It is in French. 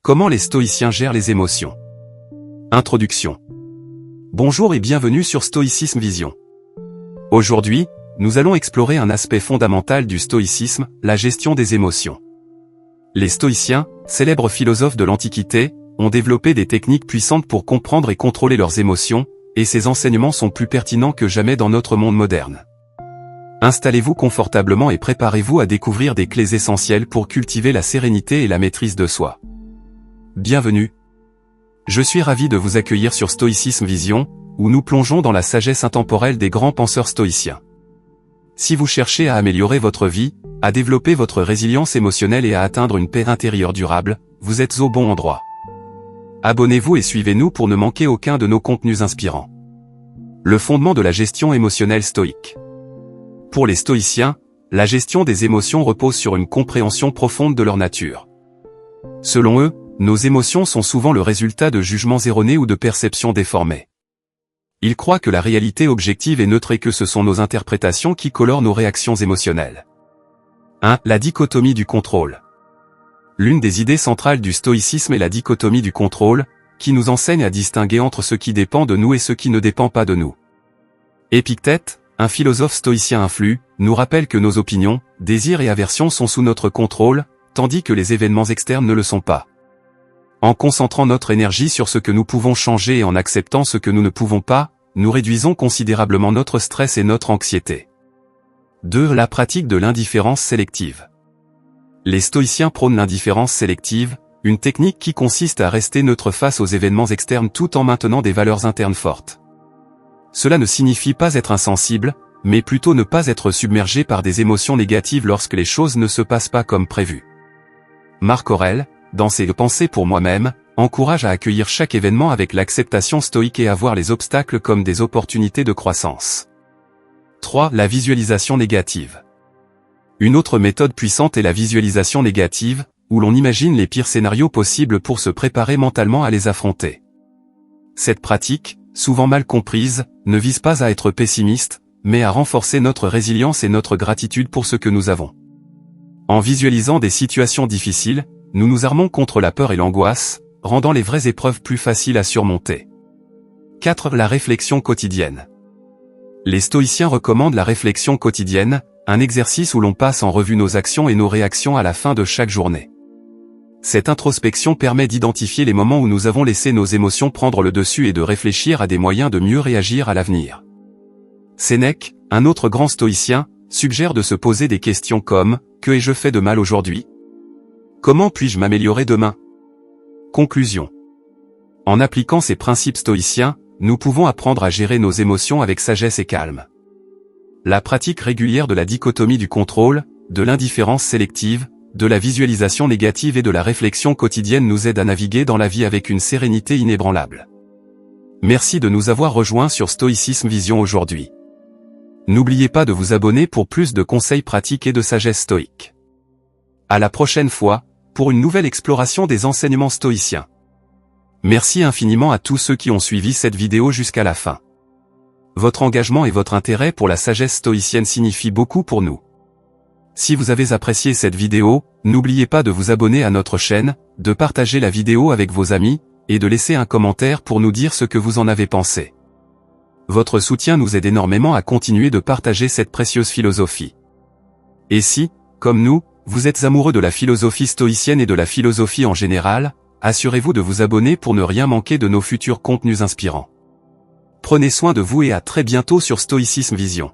Comment les stoïciens gèrent les émotions? Introduction. Bonjour et bienvenue sur Stoïcisme Vision. Aujourd'hui, nous allons explorer un aspect fondamental du stoïcisme, la gestion des émotions. Les stoïciens, célèbres philosophes de l'Antiquité, ont développé des techniques puissantes pour comprendre et contrôler leurs émotions, et ces enseignements sont plus pertinents que jamais dans notre monde moderne. Installez-vous confortablement et préparez-vous à découvrir des clés essentielles pour cultiver la sérénité et la maîtrise de soi. Bienvenue. Je suis ravi de vous accueillir sur Stoïcisme Vision, où nous plongeons dans la sagesse intemporelle des grands penseurs stoïciens. Si vous cherchez à améliorer votre vie, à développer votre résilience émotionnelle et à atteindre une paix intérieure durable, vous êtes au bon endroit. Abonnez-vous et suivez-nous pour ne manquer aucun de nos contenus inspirants. Le fondement de la gestion émotionnelle stoïque. Pour les stoïciens, la gestion des émotions repose sur une compréhension profonde de leur nature. Selon eux, nos émotions sont souvent le résultat de jugements erronés ou de perceptions déformées. Ils croient que la réalité objective est neutre et que ce sont nos interprétations qui colorent nos réactions émotionnelles. 1. La dichotomie du contrôle. L'une des idées centrales du stoïcisme est la dichotomie du contrôle, qui nous enseigne à distinguer entre ce qui dépend de nous et ce qui ne dépend pas de nous. Épictète, un philosophe stoïcien influent, nous rappelle que nos opinions, désirs et aversions sont sous notre contrôle, tandis que les événements externes ne le sont pas. En concentrant notre énergie sur ce que nous pouvons changer et en acceptant ce que nous ne pouvons pas, nous réduisons considérablement notre stress et notre anxiété. 2. La pratique de l'indifférence sélective. Les stoïciens prônent l'indifférence sélective, une technique qui consiste à rester neutre face aux événements externes tout en maintenant des valeurs internes fortes. Cela ne signifie pas être insensible, mais plutôt ne pas être submergé par des émotions négatives lorsque les choses ne se passent pas comme prévu. Marc Aurèle, dans ses Pensées pour moi-même, encourage à accueillir chaque événement avec l'acceptation stoïque et à voir les obstacles comme des opportunités de croissance. 3. La visualisation négative. Une autre méthode puissante est la visualisation négative, où l'on imagine les pires scénarios possibles pour se préparer mentalement à les affronter. Cette pratique, souvent mal comprise, ne vise pas à être pessimiste, mais à renforcer notre résilience et notre gratitude pour ce que nous avons. En visualisant des situations difficiles, nous nous armons contre la peur et l'angoisse, rendant les vraies épreuves plus faciles à surmonter. 4. La réflexion quotidienne. Les stoïciens recommandent la réflexion quotidienne, un exercice où l'on passe en revue nos actions et nos réactions à la fin de chaque journée. Cette introspection permet d'identifier les moments où nous avons laissé nos émotions prendre le dessus et de réfléchir à des moyens de mieux réagir à l'avenir. Sénèque, un autre grand stoïcien, suggère de se poser des questions comme « Que ai-je fait de mal aujourd'hui ? Comment puis-je m'améliorer demain ?» Conclusion. En appliquant ces principes stoïciens, nous pouvons apprendre à gérer nos émotions avec sagesse et calme. La pratique régulière de la dichotomie du contrôle, de l'indifférence sélective, de la visualisation négative et de la réflexion quotidienne nous aide à naviguer dans la vie avec une sérénité inébranlable. Merci de nous avoir rejoints sur Stoïcisme Vision aujourd'hui. N'oubliez pas de vous abonner pour plus de conseils pratiques et de sagesse stoïque. À la prochaine fois, pour une nouvelle exploration des enseignements stoïciens. Merci infiniment à tous ceux qui ont suivi cette vidéo jusqu'à la fin. Votre engagement et votre intérêt pour la sagesse stoïcienne signifient beaucoup pour nous. Si vous avez apprécié cette vidéo, n'oubliez pas de vous abonner à notre chaîne, de partager la vidéo avec vos amis, et de laisser un commentaire pour nous dire ce que vous en avez pensé. Votre soutien nous aide énormément à continuer de partager cette précieuse philosophie. Et si, comme nous, vous êtes amoureux de la philosophie stoïcienne et de la philosophie en général, assurez-vous de vous abonner pour ne rien manquer de nos futurs contenus inspirants. Prenez soin de vous et à très bientôt sur Stoïcisme Vision.